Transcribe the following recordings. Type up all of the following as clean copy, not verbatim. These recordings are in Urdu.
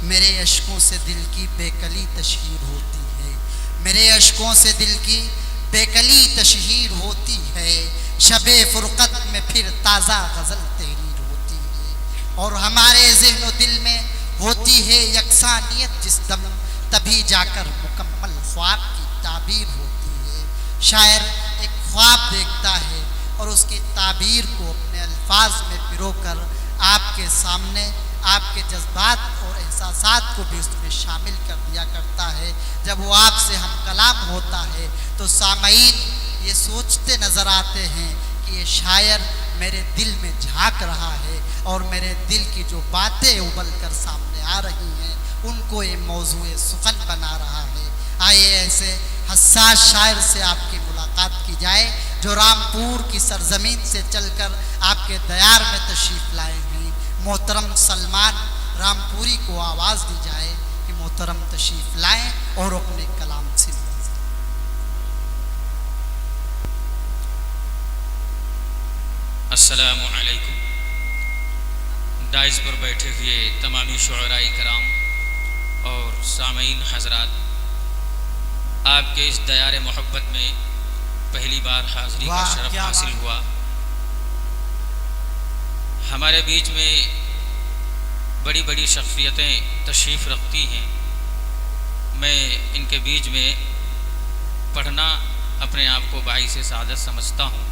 میرے اشکوں سے دل کی بے کلی تشہیر ہوتی ہے، میرے اشکوں سے دل کی بے کلی تشہیر ہوتی ہے، شب فرقت میں پھر تازہ غزل تحریر ہوتی ہے، اور ہمارے ذہن و دل میں ہوتی ہے یکسانیت جس دم، تبھی جا کر مکمل خواب کی تعبیر ہوتی ہے۔ شاعر ایک خواب دیکھتا ہے اور اس کی تعبیر کو اپنے الفاظ میں پرو کر آپ کے سامنے آپ کے جذبات اور احساسات کو بھی اس میں شامل کر دیا کرتا ہے۔ جب وہ آپ سے ہم کلام ہوتا ہے تو سامعین یہ سوچتے نظر آتے ہیں کہ یہ شاعر میرے دل میں جھانک رہا ہے اور میرے دل کی جو باتیں ابل کر سامنے آ رہی ہیں ان کو یہ موضوع سخن بنا رہا ہے۔ آئیے ایسے حساس شاعر سے آپ کی ملاقات کی جائے جو رامپور کی سرزمین سے چل کر آپ کے دیار میں تشریف لائے ہیں۔ محترم سلمان رامپوری کو آواز دی جائے کہ محترم تشریف لائیں اور اپنے کلام سے السلام علیکم۔ ڈائز پر بیٹھے ہوئے تمامی شعراء کرام اور سامعین حضرات، آپ کے اس دیار محبت میں پہلی بار حاضری کا شرف حاصل ہوا۔ ہمارے بیچ میں بڑی بڑی شخصیتیں تشریف رکھتی ہیں، میں ان کے بیچ میں پڑھنا اپنے آپ کو باعث سعادت سمجھتا ہوں۔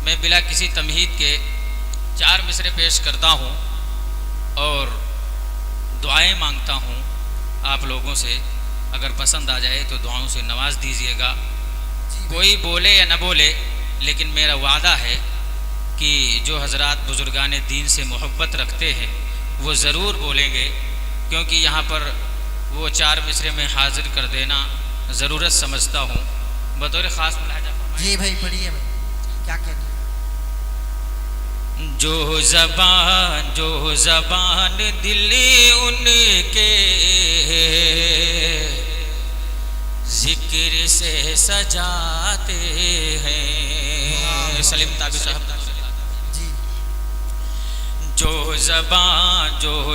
میں بلا کسی تمہید کے 4 مصرے پیش کرتا ہوں اور دعائیں مانگتا ہوں آپ لوگوں سے، اگر پسند آ جائے تو دعاؤں سے نواز دیجیے گا۔ کوئی بولے یا نہ بولے لیکن میرا وعدہ ہے کہ جو حضرات بزرگان دین سے محبت رکھتے ہیں وہ ضرور بولیں گے، کیونکہ یہاں پر وہ 4 مصرے میں حاضر کر دینا ضرورت سمجھتا ہوں۔ بطور خاص ملاحظہ فرمائیں۔ جی بھائی پڑھیے بھائی، کیا کہنا؟ جو زبان دل ان کے ذکر سے سجاتے ہیں۔ سلیم تابی صاحب جی۔ جو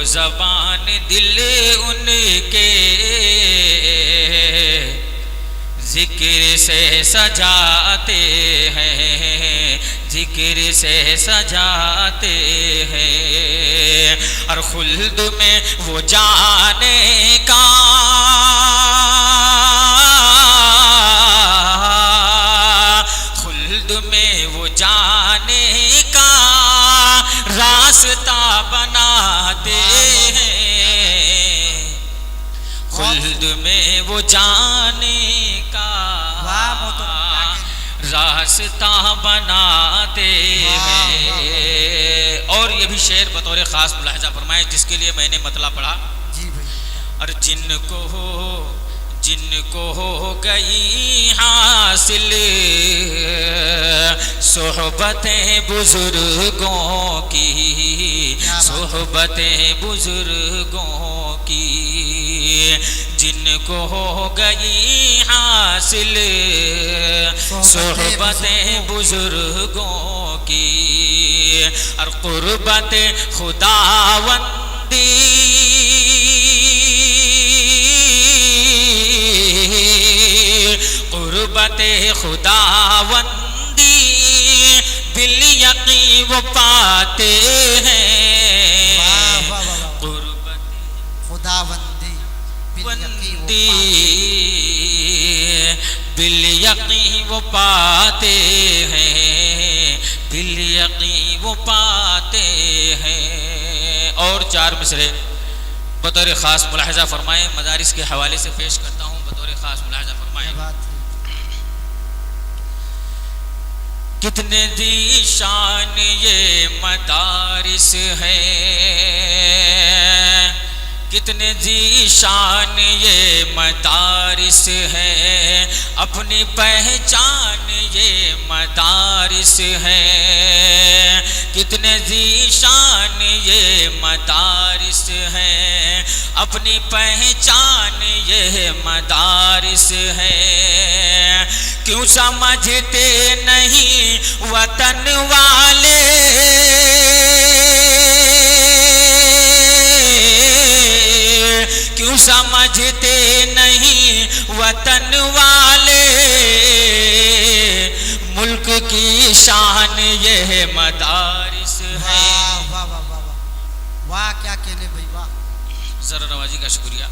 زبان دل ان کے ذکر سے سجاتے ہیں، ذکر سے سجاتے ہیں، اور خلد میں وہ جانے کا راستہ بناتے ہیں، خلد میں وہ جانے کا راستہ بناتے ہیں۔ اور یہ بھی شعر بطور خاص ملاحظہ فرمائے جس کے لیے میں نے مطلع پڑھا۔ اور جن کو ہو گئی حاصل صحبتیں بزرگوں کی، صحبتیں بزرگوں کی، جن کو ہو گئی حاصل صحبتیں بزرگوں کی، اور قربت خداوندی قربت خداوندی بالیقین وہ پاتے ہیں، قربت خداوندی بالیقین وہ پاتے ہیں، بالیقین وہ پاتے ہیں۔ اور 4 مصرے بطور خاص ملاحظہ فرمائیں، مدارس کے حوالے سے پیش کرتا ہوں، بطور خاص ملاحظہ فرمائیں۔ کتنے ذیشان یہ مدارس ہیں، کتنے ذیشان یہ مدارس ہیں، اپنی پہچان یہ مدارس ہیں، کتنے ذیشان یہ مدارس ہیں، اپنی پہچان یہ مدارس ہیں۔ کیوں سمجھتے نہیں وطن والے سمجھتے نہیں وطن والے، ملک کی شان یہ مدارس ہے۔ واہ واہ واہ واہ واہ واہ، کیا کہنے بھائی، واہ۔ ذرا نوازی کا شکریہ۔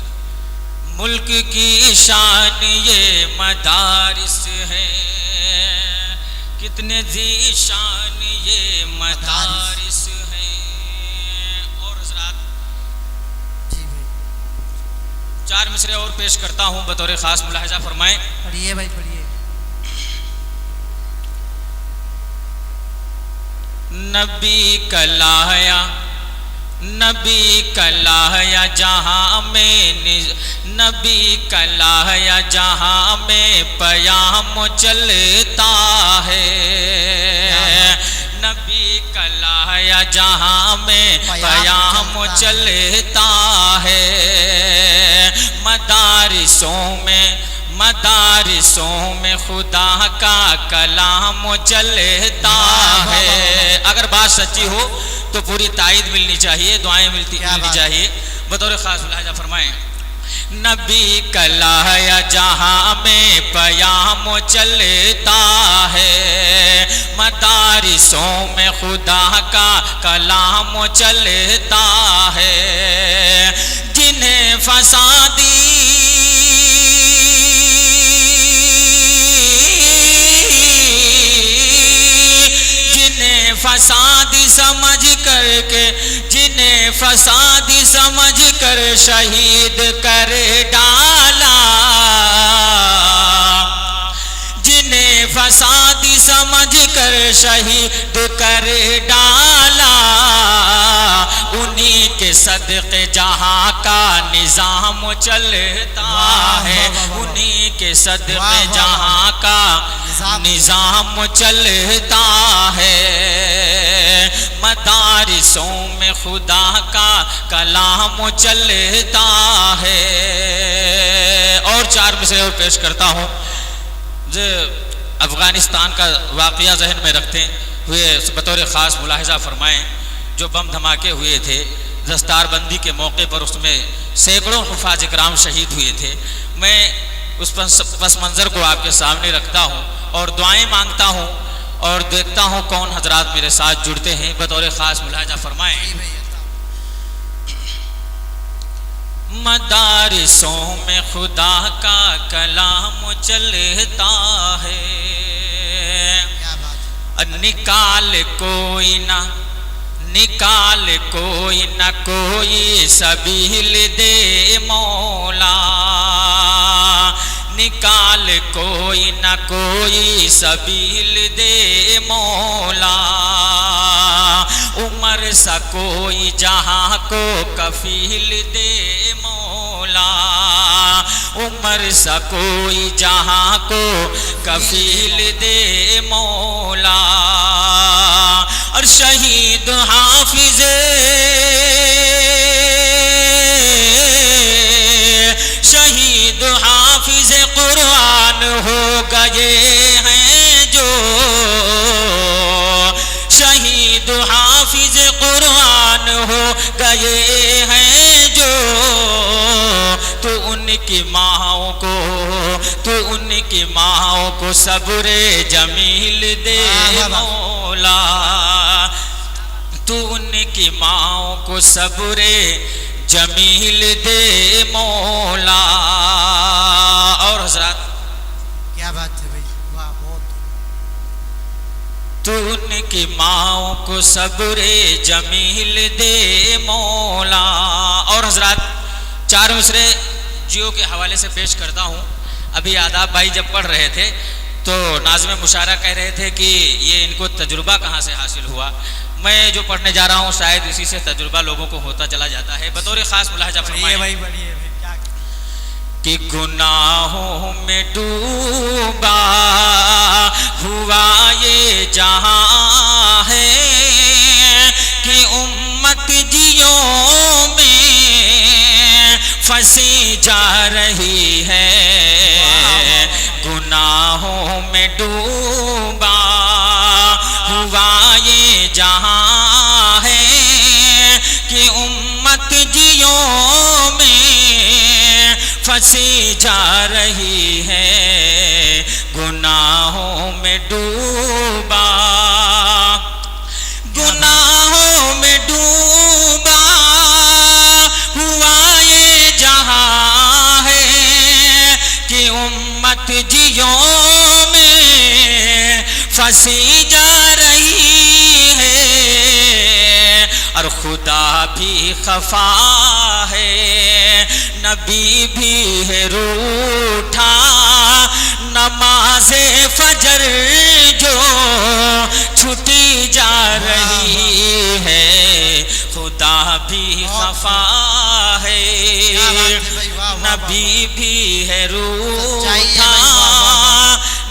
ملک کی شان یہ مدارس ہے، کتنے ذی شان یہ مدارس ہیں۔ اور حضرات جی بھائی، 4 مصرے اور پیش کرتا ہوں، بطور خاص ملاحظہ فرمائیں۔ پڑھیے بھائی پڑھیے۔ نبی کا لایا، نبی کا لایا جہاں میں، نبی کا لایا جہاں میں پیام چلتا ہے، نبی کا لایا جہاں میں پیام چلتا ہے، مدارسوں میں خدا کا کلام چلتا ہے۔ اگر بات سچی ہو تو پوری تائید ملنی چاہیے، دعائیں ملنی چاہیے۔ بطور خاص ملاحظہ فرمائیں۔ نبی کا لایا جہاں میں پیام چلتا ہے، مدارسوں میں خدا کا کلام چلتا ہے، جنہیں فسادی سمجھ کر کے، جنہیں فسادی سمجھ کر شہید کر ڈالا، جنہیں فسادی سمجھ کر شہید کر ڈالا، انہی کے صدقے جہاں کا نظام چلتا ہے، انہی کے صدقے جہاں کا نظام چلتا ہے، مدارسوں میں خدا کا کلام چلتا ہے۔ اور 4 مصرے اور پیش کرتا ہوں۔ افغانستان کا واقعہ ذہن میں رکھتے ہوئے بطور خاص ملاحظہ فرمائیں۔ جو بم دھماکے ہوئے تھے دستار بندی کے موقع پر، اس میں سینکڑوں حفاظ اکرام شہید ہوئے تھے۔ میں اس پس منظر کو آپ کے سامنے رکھتا ہوں اور دعائیں مانگتا ہوں اور دیکھتا ہوں کون حضرات میرے ساتھ جڑتے ہیں۔ بطور خاص ملاحظہ فرمائیں۔ مدارسوں میں خدا کا کلام چلتا ہے، نکال کوئی نہ کوئی سبیل دے مولا، نکال کوئی نہ کوئی سبیل دے مولا، عمر سا کوئی جہاں کو کفیل دے مولا، عمر سا کوئی جہاں کو کفیل دے مولا، اور شہید حافظ قرآن ہو گئے ہیں جو، شہید حافظ قرآن ہو گئے ہیں جو، تو ان کی ماؤں کو صبر جمیل دے مولا، تو ان کی ماؤں کو صبر جمیل دے مولا۔ اور حضرات کیا بات ہے بھائی، واہ بہت۔ تو ان کی ماؤں کو صبر جمیل دے مولا۔ اور حضرات 4 مصرے جیو کے حوالے سے پیش کرتا ہوں۔ ابھی آداب بھائی جب پڑھ رہے تھے تو ناظم مشاعرہ کہہ رہے تھے کہ یہ ان کو تجربہ کہاں سے حاصل ہوا۔ میں جو پڑھنے جا رہا ہوں شاید اسی سے تجربہ لوگوں کو ہوتا چلا جاتا ہے۔ بطور خاص ملاحظہ فرمائیں کہ گناہوں میں ڈوبا ہوا یہ جہاں ہے، کہ امت جیوں میں پھنسی جا رہی ہے، گناہوں میں ڈوبا ہوا یہ جہاں ہے، کہ امت جیوں میں پھنسی جا رہی ہے گناہوں میں ڈوبا، گناہوں میں ڈوبا ہوا یہ جہاں ہے کہ امت جیوں میں پھنسی جا رہی ہے، اور خدا بھی خفا ہے، نبی بھی ہے روٹھا، نماز فجر جو چھٹی جا رہی ہے، خدا بھی خفا ہے، نبی بھی ہے روٹھا،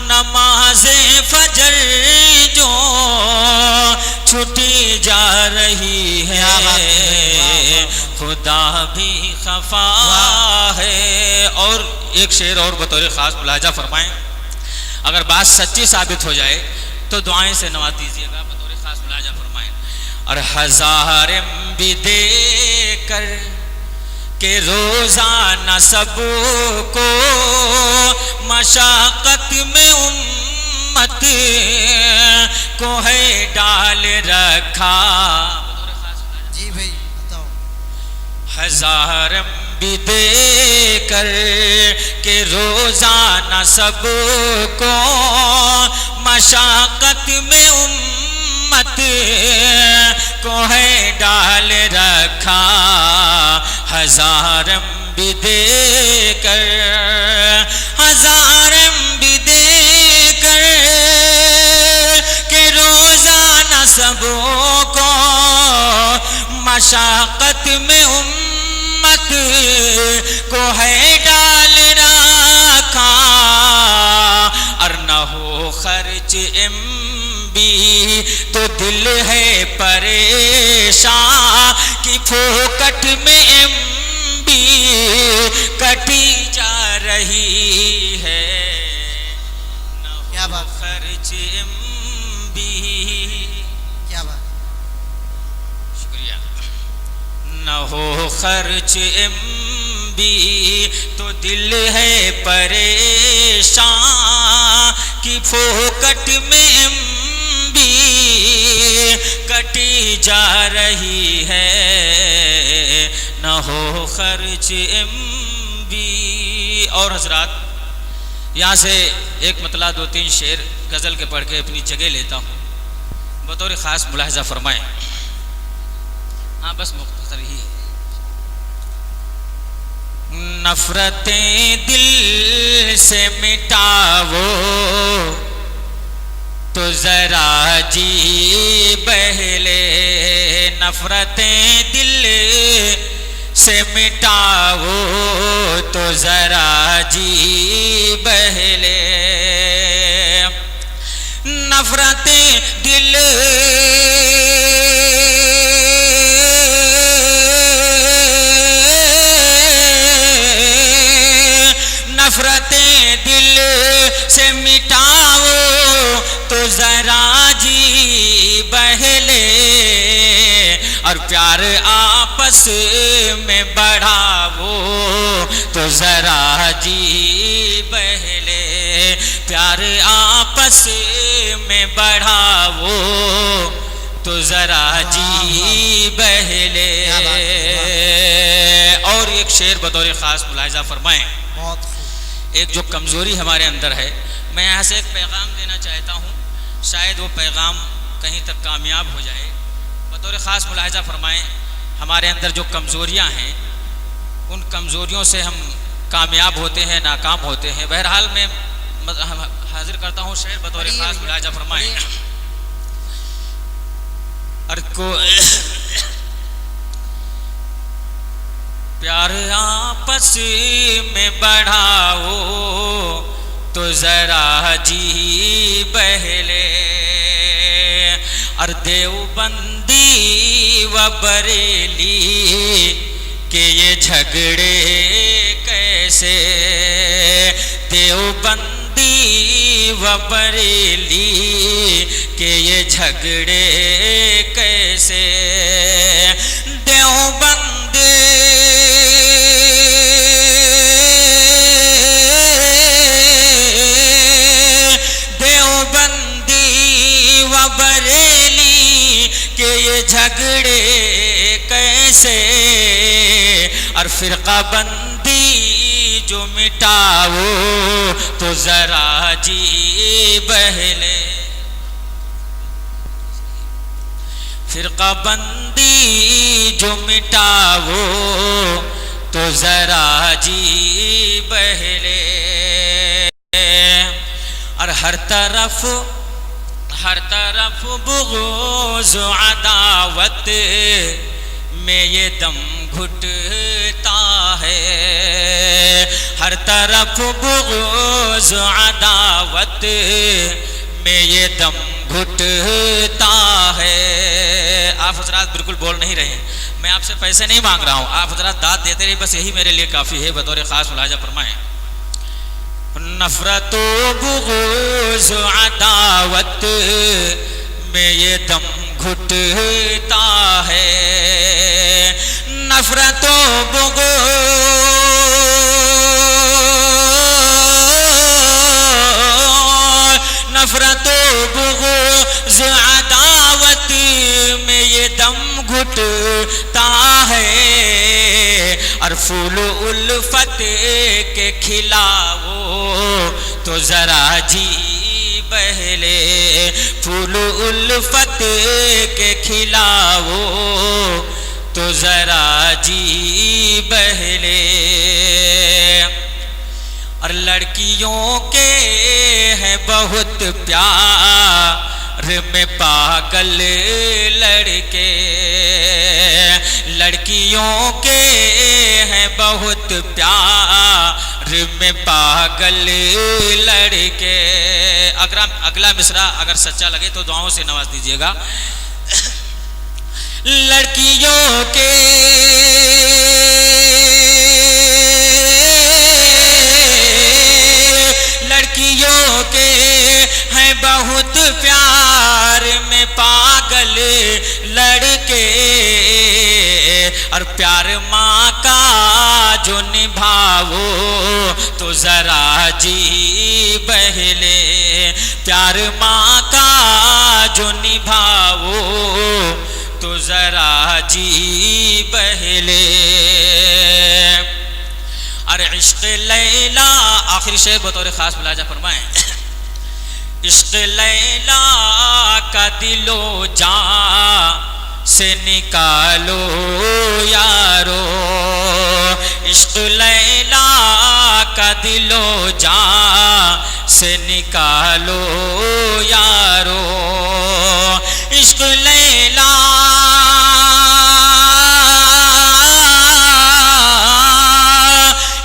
نماز فجر جو چھٹی جا رہی ہے، خدا بھی خفا ہے۔ اور ایک شعر اور بطور خاص ملاحظہ فرمائیں، اگر بات سچی ثابت ہو جائے تو دعائیں سے نواز دیجیے گا، بطور خاص ملاحظہ فرمائیں۔ اور ہزار بھی دے کر کہ روزانہ سب کو مشقت میں امت کو ہے ڈال رکھا، جی بھائی بتاؤ۔ ہزار بھی دے کر کہ روزانہ سب کو مشقت میں امت کو ہے ڈال رکھا، ہزارم بھی دے کر، ہزارم بھی دے کر کہ روزانہ سب کو مشقت میں امت کو ہے ڈال رکھا، اور نہ ہو خرچ بھی تو دل ہے پریشان کہ پھوکٹ میں بھی کٹی جا رہی ہے، نہ ہو خرچ بھی، کیا بات، شکریہ، نہ ہو خرچ بھی تو دل ہے پریشان کہ پھوکٹ میں بھی کٹی جا رہی ہے، نہ ہو خرچ بھی۔ اور حضرات یہاں سے ایک مطلع دو تین شعر غزل کے پڑھ کے اپنی جگہ لیتا ہوں، بطور خاص ملاحظہ فرمائیں۔ ہاں بس مختصر ہی ہے۔ نفرتیں دل سے مٹاؤ تو ذرا جی بہلے، نفرتیں دل سے مٹاؤ تو ذرا جی بہلے، نفرتیں دل نفرتیں دل سے مٹاؤ تو ذرا جی بہلے، اور پیار آپس میں بڑھاؤ تو ذرا جی بہلے، پیار آپس میں بڑھاؤ تو ذرا جی بہلے۔ اور ایک شعر بطور خاص ملاحظہ فرمائیں۔ بہت خوب۔ ایک جو کمزوری ہمارے اندر ہے، میں یہاں سے ایک پیغام دینا چاہتا ہوں، شاید وہ پیغام کہیں تک کامیاب ہو جائے۔ بطور خاص ملاحظہ فرمائیں، ہمارے اندر جو کمزوریاں ہیں ان کمزوریوں سے ہم کامیاب ہوتے ہیں، ناکام ہوتے ہیں۔ بہرحال میں حاضر کرتا ہوں شعر بطور خاص ملاحظہ فرمائیں۔ پیار آپس میں بڑھاؤ تو ذرا جی بہلے، اور دیوبندی و بریلی کہ یہ جھگڑے کیسے، دیوبندی و بریلی کہ یہ جھگڑے کیسے، دیوبند سے اور فرقہ بندی جو مٹاؤ تو ذرا جی بہلے فرقہ بندی جو مٹاؤ تو ذرا جی بہلے اور ہر طرف بغض و عداوت میں یہ دم گھٹتا ہے ہر طرف بغض و عداوت میں یہ دم گھٹتا ہے۔ آپ حضرات بالکل بول نہیں رہے ہیں، میں آپ سے پیسے نہیں مانگ رہا ہوں، آپ حضرات داد دیتے رہے، بس یہی میرے لیے کافی ہے، بطور خاص ملاحظہ فرمائیں۔ نفرت و بغض و عداوت میں یہ دم گھٹتا ہے نفرت و بغض عداوت میں یہ دم گھٹتا ہے اور پھول الفت کے کھلاؤ تو ذرا جی بہلے پھول الفت کے کھلاؤ تو ذرا جی بہلے اور لڑکیوں کے ہیں بہت پیار میں پاگل لڑکے لڑکیوں کے ہیں بہت پیار میں پاگل لڑکے۔ اگلا مصرع اگر سچا لگے تو دعاؤں سے نواز دیجیے گا۔ لڑکیوں کے ہیں بہت پیار میں پاگل لڑکے اور پیار ماں کا جو نبھاؤ تو ذرا جی بہلے پیار ماں کا جو نبھاؤ تو ذرا جی بہلے اور عشق لیلا آخری شعر بطور خاص ملاحظہ فرمائیں۔ عشق لیلا کا دل و جان سے نکالو یارو عشق لیلا کا دل و جان سے نکالو یارو عشق لیلا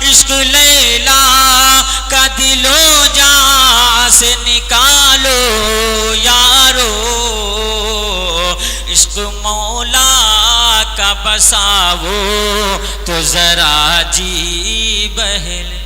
عشق لیلا کا دل و جان سے نکالو یارو عشق مولا کا بساؤ تو ذرا جی بہلے